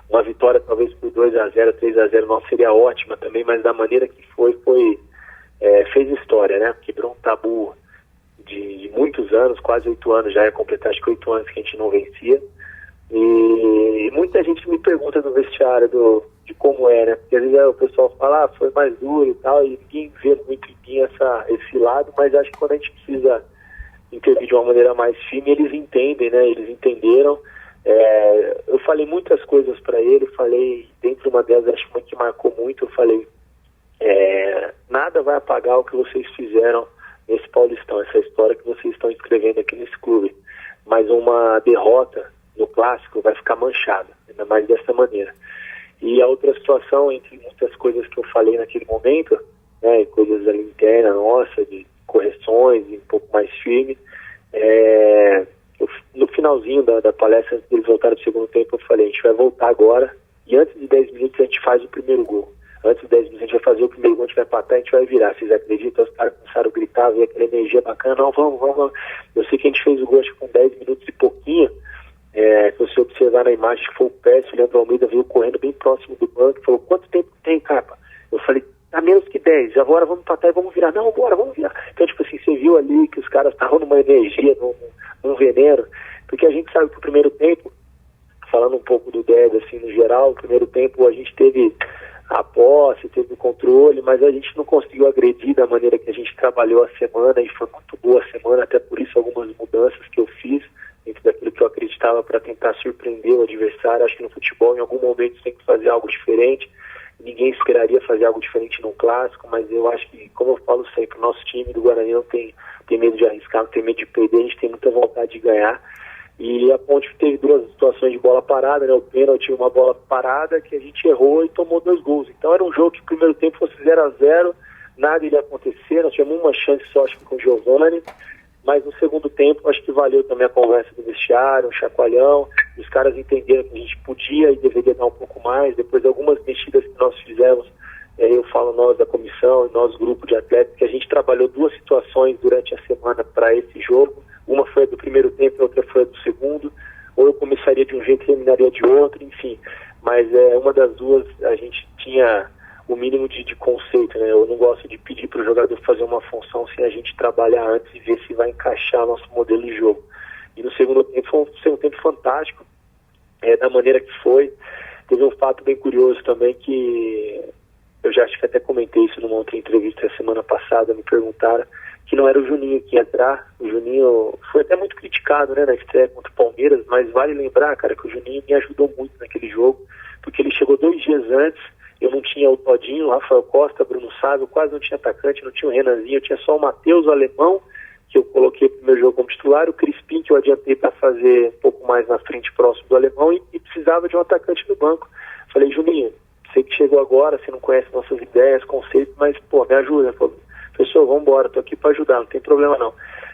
Uma vitória talvez por 2-0, 3-0 não seria ótima também, mas da maneira que fez história, né? Quebrou um tabu de muitos anos, quase 8 anos, já ia completar acho que 8 anos que a gente não vencia. E muita gente me pergunta no vestiário de como é, né? Porque às vezes o pessoal fala, foi mais duro e tal, e ninguém vê muito em mim esse lado, mas acho que quando a gente precisa intervir de uma maneira mais firme, eles entendem, né? Eles entenderam. Eu falei muitas coisas para ele, falei, dentro de uma delas, acho que uma que marcou muito, eu falei, nada vai apagar o que vocês fizeram nesse Paulistão, essa história que vocês estão escrevendo aqui nesse clube, mas uma derrota no clássico vai ficar manchada, ainda mais dessa maneira. E a outra situação, entre muitas coisas que eu falei naquele momento, né, coisas ali internas, nossa, de correções, e um pouco mais firme, no finalzinho da palestra, antes deles voltarem do segundo tempo, eu falei, a gente vai voltar agora, e antes de 10 minutos a gente faz o primeiro gol. Antes de 10 minutos a gente vai fazer o primeiro gol, a gente vai empatar, a gente vai virar. Vocês acreditam? Os caras começaram a gritar, ver aquela energia bacana, não, vamos. Eu sei que a gente fez o gol, acho que com 10 minutos e pouquinho. Se você observar na imagem, que foi o Pérez, o Leandro Almeida veio correndo bem próximo do banco e falou, quanto tempo tem, Carpa? Eu falei, tá menos que 10, agora vamos empatar e vamos virar. Não, bora, vamos virar. Então, tipo assim, você viu ali que os caras estavam numa energia, num veneno, porque a gente sabe que o primeiro tempo, falando um pouco do derby, assim, no geral, o primeiro tempo a gente teve a posse, teve o controle, mas a gente não conseguiu agredir da maneira que a gente trabalhou a semana, e foi muito boa a semana, até por isso algumas mudanças que eu fiz dentro daquilo que eu acreditava para tentar surpreender o adversário. Acho que no futebol, em algum momento, você tem que fazer algo diferente. Ninguém esperaria fazer algo diferente num clássico, mas eu acho que, como eu falo sempre, o nosso time do Guarani não tem medo de arriscar, não tem medo de perder, a gente tem muita vontade de ganhar. E a Ponte teve 2 situações de bola parada, né? O pênalti, uma bola parada que a gente errou e tomou 2 gols. Então era um jogo que o primeiro tempo fosse 0-0, nada iria acontecer, nós tivemos uma chance só, acho que com o Giovani, mas no segundo tempo acho que valeu também a conversa do vestiário, um chacoalhão, os caras entenderam que a gente podia e deveria dar um pouco mais. Depois algumas mexidas que nós fizemos, eu falo nós da comissão, nós grupo de atletas, que a gente trabalhou 2 situações durante a semana para esse jogo. Uma foi a do primeiro tempo e a outra foi a do segundo. Ou começaria de um jeito e terminaria de outro, enfim. Mas uma das duas a gente tinha o mínimo de conceito, né? Eu não gosto de pedir para o jogador fazer uma função sem a gente trabalhar antes e ver se vai encaixar nosso modelo de jogo. E no segundo tempo foi um segundo tempo fantástico, da maneira que foi. Teve um fato bem curioso também que eu já acho que até comentei isso numa outra entrevista a semana passada, me perguntaram que não era o Juninho que ia entrar. O Juninho foi até muito criticado, né, na estreia contra o Palmeiras, mas vale lembrar, cara, que o Juninho me ajudou muito naquele jogo, porque ele chegou 2 dias antes. Eu não tinha o Todinho, o Rafael Costa, Bruno Sávio, quase não tinha atacante, não tinha o Renanzinho, eu tinha só o Matheus, o alemão, que eu coloquei pro meu jogo como titular, o Crispim, que eu adiantei para fazer um pouco mais na frente, próximo do alemão, e precisava de um atacante no banco. Falei, Juninho, sei que chegou agora, você não conhece nossas ideias, conceitos, mas, pô, me ajuda. Falei, professor, vamos embora, tô aqui para ajudar, não tem problema não.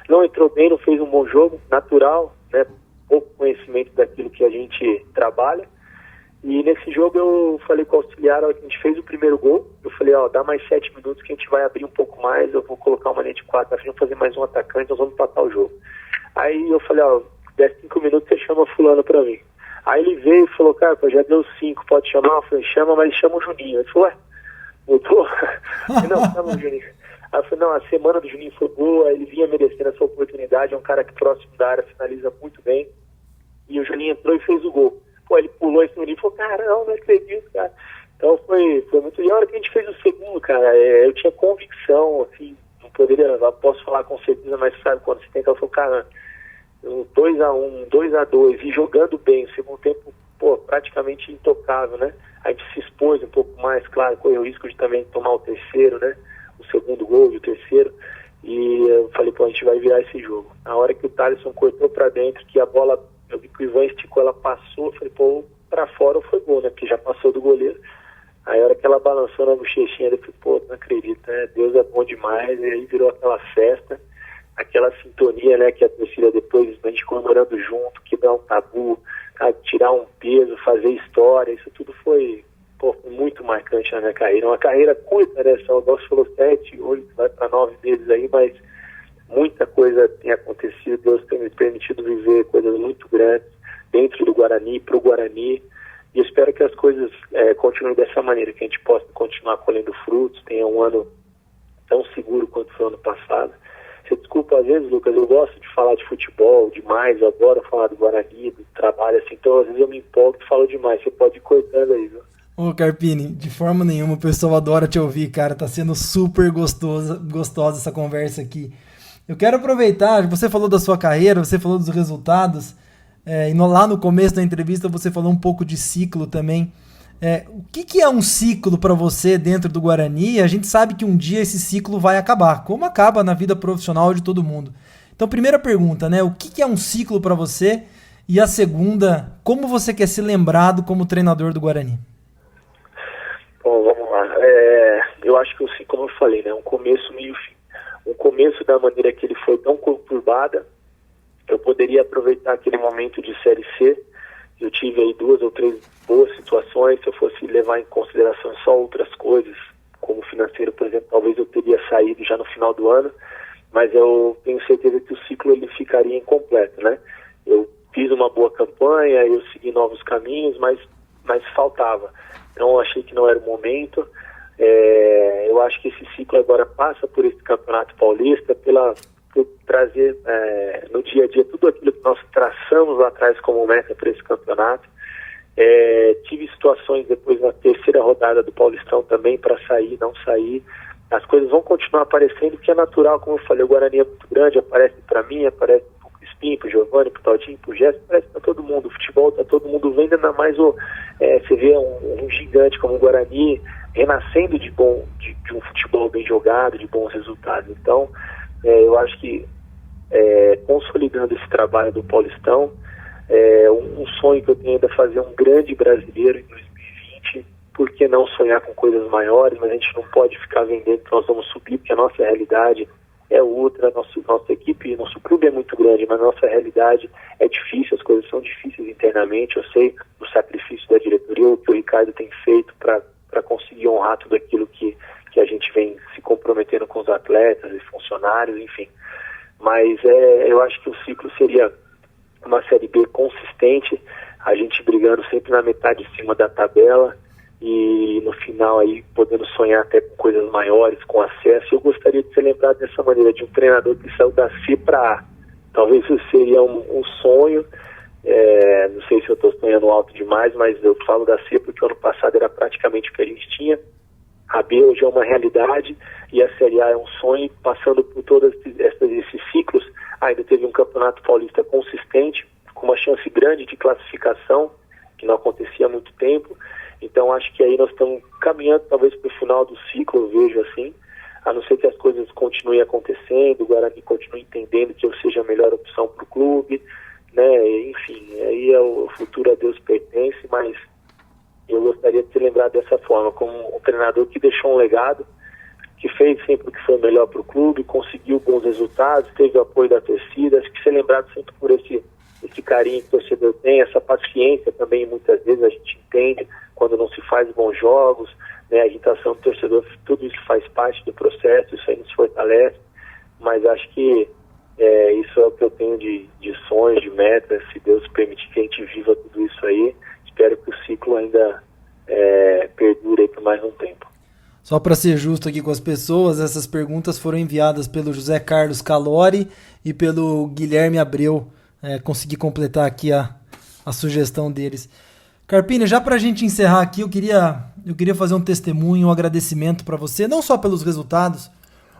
Não entrou bem, não fez um bom jogo, natural, né, pouco conhecimento daquilo que a gente trabalha. E nesse jogo eu falei com o auxiliar, a hora que a gente fez o primeiro gol, eu falei, dá mais 7 minutos que a gente vai abrir um pouco mais, eu vou colocar uma linha de 4, nós vamos fazer mais um atacante, nós vamos empatar o jogo. Aí eu falei, 10, 5 minutos você chama fulano pra mim. Aí ele veio e falou, cara, já deu 5, pode chamar? Eu falei, chama, mas chama o Juninho. Ele falou, mudou? Eu falei, não, chama o Juninho. Aí eu falei, não, a semana do Juninho foi boa, ele vinha merecendo essa oportunidade, é um cara que próximo da área finaliza muito bem. E o Juninho entrou e fez o gol. Pô, ele pulou esse menino e falou, caramba, não acredito, cara. Então foi muito... E a hora que a gente fez o segundo, cara, eu tinha convicção, assim, não poderia, posso falar com certeza, mas sabe, quando você tem que... Eu falei, cara, 2-1, 2-2, e jogando bem, o segundo tempo, pô, praticamente intocável, né? A gente se expôs um pouco mais, claro, correu o risco de também tomar o terceiro, né? O segundo gol e o terceiro. E eu falei, pô, a gente vai virar esse jogo. A hora que o Thalisson cortou pra dentro, que a bola... Eu vi que o Ivan esticou, ela passou, eu falei, pô, pra fora foi gol, né? Porque já passou do goleiro. Aí a hora que ela balançou na bochechinha, eu falei, pô, não acredito, né? Deus é bom demais. E aí virou aquela festa, aquela sintonia, né? Que a torcida depois, a gente comemorando junto, quebrar um tabu, tirar um peso, fazer história. Isso tudo foi, pô, muito marcante na minha carreira. Uma carreira curta, né? São, igual você falou, 7, 8, vai para 9 meses aí, mas... Muita coisa tem acontecido, Deus tem me permitido viver coisas muito grandes dentro do Guarani, para o Guarani, e eu espero que as coisas continuem dessa maneira, que a gente possa continuar colhendo frutos, tenha um ano tão seguro quanto foi o ano passado. Você desculpa, às vezes, Lucas, eu gosto de falar de futebol demais, eu adoro falar do Guarani, do trabalho, assim, então às vezes eu me empolgo e falo demais, você pode ir cortando aí, viu? Ô Carpini, de forma nenhuma, o pessoal adora te ouvir, cara, tá sendo super gostosa essa conversa aqui. Eu quero aproveitar, você falou da sua carreira, você falou dos resultados, e lá no começo da entrevista você falou um pouco de ciclo também. O que é um ciclo para você dentro do Guarani? A gente sabe que um dia esse ciclo vai acabar, como acaba na vida profissional de todo mundo. Então, primeira pergunta, né? O que é um ciclo para você? E a segunda, como você quer ser lembrado como treinador do Guarani? Bom, vamos lá. Eu acho que o ciclo, como eu falei, né? Um começo, meio fim. O começo, da maneira que ele foi tão conturbada, eu poderia aproveitar aquele momento de Série C. Eu tive aí 2 ou 3 boas situações. Se eu fosse levar em consideração só outras coisas, como financeiro, por exemplo, talvez eu teria saído já no final do ano, mas eu tenho certeza que o ciclo ele ficaria incompleto, né? Eu fiz uma boa campanha, eu segui novos caminhos, mas faltava. Então eu achei que não era o momento. Eu acho que esse ciclo agora passa por esse Campeonato Paulista, por trazer no dia a dia tudo aquilo que nós traçamos lá atrás como meta para esse campeonato. Tive situações depois na terceira rodada do Paulistão também para sair, não sair. As coisas vão continuar aparecendo, que é natural, como eu falei, o Guarani é muito grande, aparece para mim, aparece para o Crispim, para o Giovanni, para o Taldinho, para o Jéssica, aparece para todo mundo. O futebol está todo mundo vendo, ainda mais você vê um gigante como o Guarani renascendo de um futebol bem jogado, de bons resultados. Então, eu acho que consolidando esse trabalho do Paulistão, um sonho que eu tenho ainda fazer um grande brasileiro em 2020, por que não sonhar com coisas maiores, mas a gente não pode ficar vendendo que nós vamos subir, porque a nossa realidade é outra, nossa equipe, nosso clube é muito grande, mas a nossa realidade é difícil, as coisas são difíceis internamente. Eu sei do sacrifício da diretoria, o que o Ricardo tem feito para conseguir honrar tudo aquilo que a gente vem se comprometendo com os atletas e funcionários, enfim. Mas eu acho que o ciclo seria uma Série B consistente, a gente brigando sempre na metade de cima da tabela e no final aí podendo sonhar até com coisas maiores, com acesso. Eu gostaria de ser lembrado dessa maneira, de um treinador que saiu da C para A. Talvez isso seria um sonho, não sei se eu estou sonhando alto demais, mas eu falo da C porque o ano passado era praticamente o que a gente tinha. A B hoje é uma realidade e a Série A é um sonho. Passando por todos esses ciclos, ainda teve um campeonato paulista consistente, com uma chance grande de classificação, que não acontecia há muito tempo. Então acho que aí nós estamos caminhando talvez para o final do ciclo, eu vejo assim, a não ser que as coisas continuem acontecendo, o Guarani continue entendendo que eu seja a melhor opção para o clube, né? Enfim, aí o futuro a Deus pertence, mas eu gostaria de ser lembrado dessa forma, como um treinador que deixou um legado, que fez sempre o que foi melhor para o clube, conseguiu bons resultados, teve o apoio da torcida. Acho que ser lembrado sempre por esse carinho que o torcedor tem, essa paciência também. Muitas vezes a gente entende quando não se faz bons jogos, né, a agitação do torcedor, tudo isso faz parte do processo, isso aí nos fortalece, mas acho que isso é o que eu tenho de sonhos, de metas. Se Deus permitir que a gente viva tudo isso aí, espero que o ciclo ainda perdure aí por mais um tempo. Só para ser justo aqui com as pessoas, essas perguntas foram enviadas pelo José Carlos Calori e pelo Guilherme Abreu. Consegui completar aqui a sugestão deles. Carpini, já para a gente encerrar aqui, eu queria fazer um testemunho, um agradecimento para você, não só pelos resultados,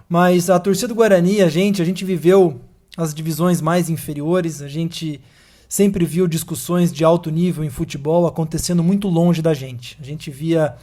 mas a torcida do Guarani, a gente viveu as divisões mais inferiores, a gente sempre viu discussões de alto nível em futebol acontecendo muito longe da gente. A gente via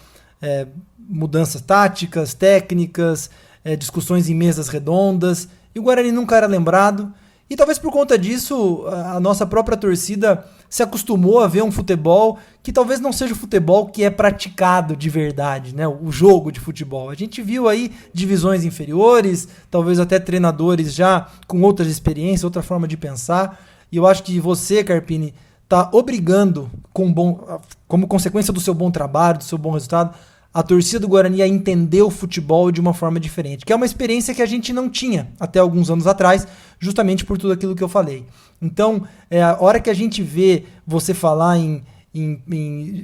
mudanças táticas, técnicas, discussões em mesas redondas, e o Guarani nunca era lembrado. E talvez por conta disso, a nossa própria torcida se acostumou a ver um futebol que talvez não seja o futebol que é praticado de verdade, né? O jogo de futebol. A gente viu aí divisões inferiores, talvez até treinadores já com outras experiências, outra forma de pensar. E eu acho que você, Carpini, está obrigando, como consequência do seu bom trabalho, do seu bom resultado, a torcida do Guarani a entender o futebol de uma forma diferente, que é uma experiência que a gente não tinha até alguns anos atrás, justamente por tudo aquilo que eu falei. Então, a hora que a gente vê você falar em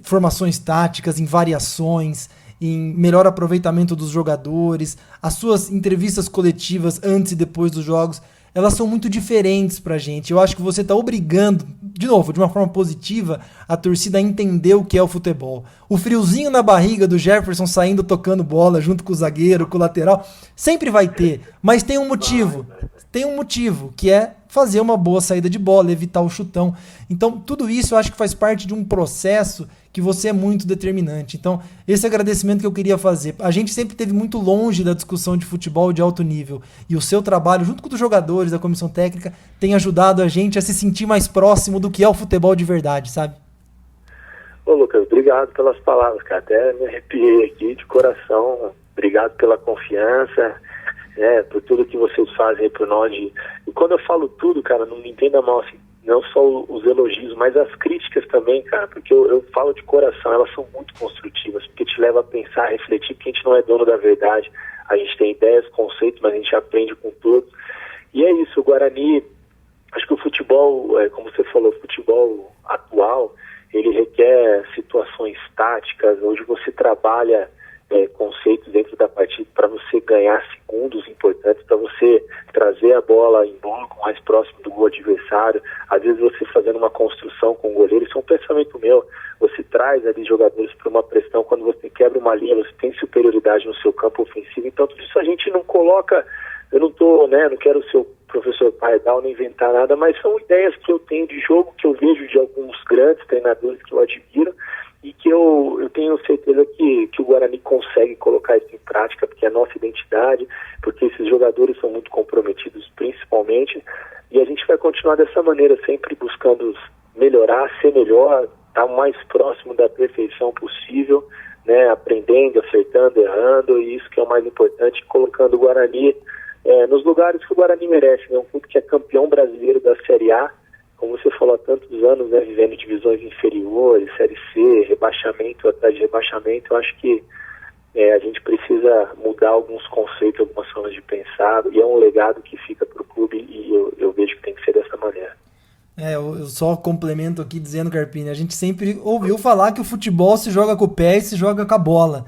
formações táticas, em variações, em melhor aproveitamento dos jogadores, as suas entrevistas coletivas antes e depois dos jogos, elas são muito diferentes pra gente. Eu acho que você tá obrigando, de novo, de uma forma positiva, a torcida a entender o que é o futebol. O friozinho na barriga do Jefferson saindo tocando bola junto com o zagueiro, com o lateral, sempre vai ter, mas tem um motivo. Tem um motivo, que é fazer uma boa saída de bola, evitar o chutão. Então, tudo isso eu acho que faz parte de um processo que você é muito determinante. Então, esse agradecimento que eu queria fazer. A gente sempre esteve muito longe da discussão de futebol de alto nível. E o seu trabalho, junto com os jogadores, da comissão técnica, tem ajudado a gente a se sentir mais próximo do que é o futebol de verdade, sabe? Ô Lucas, obrigado pelas palavras, cara. Até me arrepiei aqui de coração. Obrigado pela confiança, por tudo que vocês fazem por nós. E quando eu falo tudo, cara, não me entenda mal, assim, não só os elogios, mas as críticas também, cara, porque eu falo de coração, elas são muito construtivas, porque te leva a pensar, a refletir, porque a gente não é dono da verdade, a gente tem ideias, conceitos, mas a gente aprende com todos. E é isso, o Guarani, acho que o futebol, como você falou, o futebol atual, ele requer situações táticas, onde você trabalha conceitos dentro da partida para você ganhar segundos importantes, para você trazer a bola em bloco mais próximo do gol adversário. Às vezes você fazendo uma construção com o goleiro, isso é um pensamento meu, você traz ali jogadores para uma pressão, quando você quebra uma linha, você tem superioridade no seu campo ofensivo. Então tudo isso a gente não coloca, eu não quero ser o professor Pardal nem inventar nada, mas são ideias que eu tenho de jogo, que eu vejo de alguns grandes treinadores que eu admiro, e que eu tenho certeza que o Guarani consegue colocar isso em prática, porque é a nossa identidade, porque esses jogadores são muito comprometidos principalmente, e a gente vai continuar dessa maneira, sempre buscando melhorar, ser melhor, estar o mais próximo da perfeição possível, né, aprendendo, acertando, errando, e isso que é o mais importante, colocando o Guarani nos lugares que o Guarani merece, né, um clube que é campeão brasileiro da Série A, como você falou, há tantos anos, né, vivendo divisões inferiores, Série C, rebaixamento atrás de rebaixamento. Eu acho que a gente precisa mudar alguns conceitos, algumas formas de pensar, e é um legado que fica para o clube, e eu vejo que tem que ser dessa maneira. Eu só complemento aqui dizendo, Carpini, a gente sempre ouviu falar que o futebol se joga com o pé e se joga com a bola.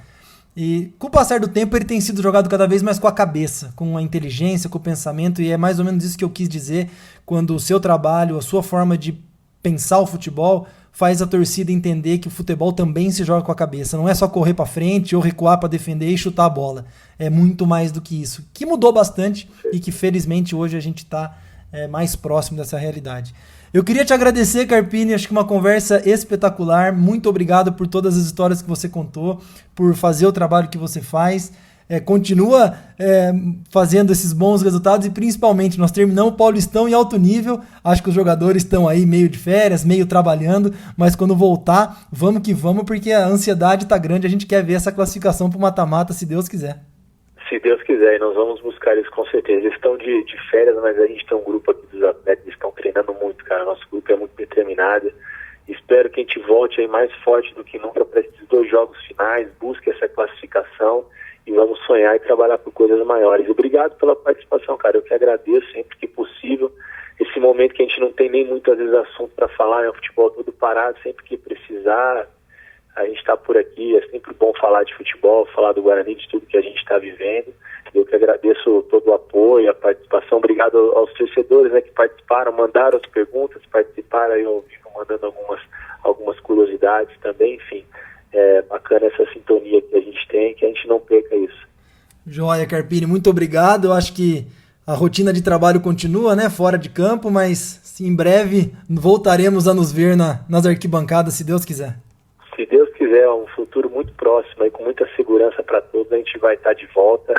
E com o passar do tempo ele tem sido jogado cada vez mais com a cabeça, com a inteligência, com o pensamento, e é mais ou menos isso que eu quis dizer quando o seu trabalho, a sua forma de pensar o futebol faz a torcida entender que o futebol também se joga com a cabeça. Não é só correr para frente ou recuar para defender e chutar a bola. É muito mais do que isso, que mudou bastante e que felizmente hoje a gente está mais próximo dessa realidade. Eu queria te agradecer, Carpini, acho que uma conversa espetacular. Muito obrigado por todas as histórias que você contou, por fazer o trabalho que você faz. Continua fazendo esses bons resultados e principalmente nós terminamos o Paulistão em alto nível. Acho que os jogadores estão aí meio de férias, meio trabalhando, mas quando voltar, vamos que vamos, porque a ansiedade está grande. A gente quer ver essa classificação para o mata-mata, se Deus quiser. Se Deus quiser, e nós vamos buscar eles com certeza. Eles estão de férias, mas a gente tem um grupo aqui dos atletas que estão treinando muito, cara. Nosso grupo é muito determinado. Espero que a gente volte aí mais forte do que nunca para esses 2 jogos finais, busque essa classificação e vamos sonhar e trabalhar por coisas maiores. Obrigado pela participação, cara. Eu que agradeço sempre que possível. Esse momento que a gente não tem nem muitas vezes assunto para falar, o futebol todo parado, sempre que precisar, a gente está por aqui. É sempre bom falar de futebol, falar do Guarani, de tudo que a gente está vivendo. Eu que agradeço todo o apoio, a participação. Obrigado aos torcedores, que participaram, mandaram as perguntas, participaram aí ao vivo, mandando algumas curiosidades também. Enfim, é bacana essa sintonia que a gente tem, que a gente não perca isso. Joia, Carpini, muito obrigado. Eu acho que a rotina de trabalho continua, fora de campo, mas em breve voltaremos a nos ver nas arquibancadas, se Deus quiser. Se Deus quiser, um futuro muito próximo, com muita segurança para todos, a gente vai estar de volta,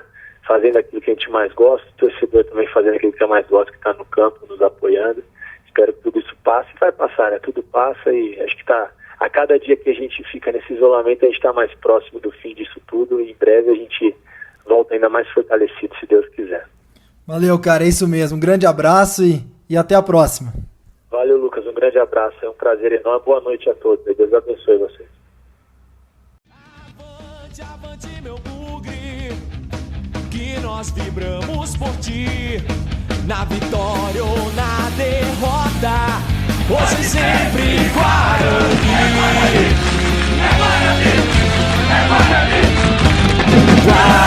fazendo aquilo que a gente mais gosta, o torcedor também fazendo aquilo que eu mais gosto, que está no campo, nos apoiando. Espero que tudo isso passe e vai passar, tudo passa e acho que a cada dia que a gente fica nesse isolamento, a gente está mais próximo do fim disso tudo e em breve a gente volta ainda mais fortalecido, se Deus quiser. Valeu, cara, é isso mesmo. Um grande abraço e até a próxima. Valeu, Lucas, um grande abraço, é um prazer enorme. Boa noite a todos, Deus abençoe vocês. Avante, avante, meu bugre, que nós vibramos por ti, na vitória ou na derrota, hoje sempre Guarani. É Guarani, é Guarani, é Guarani.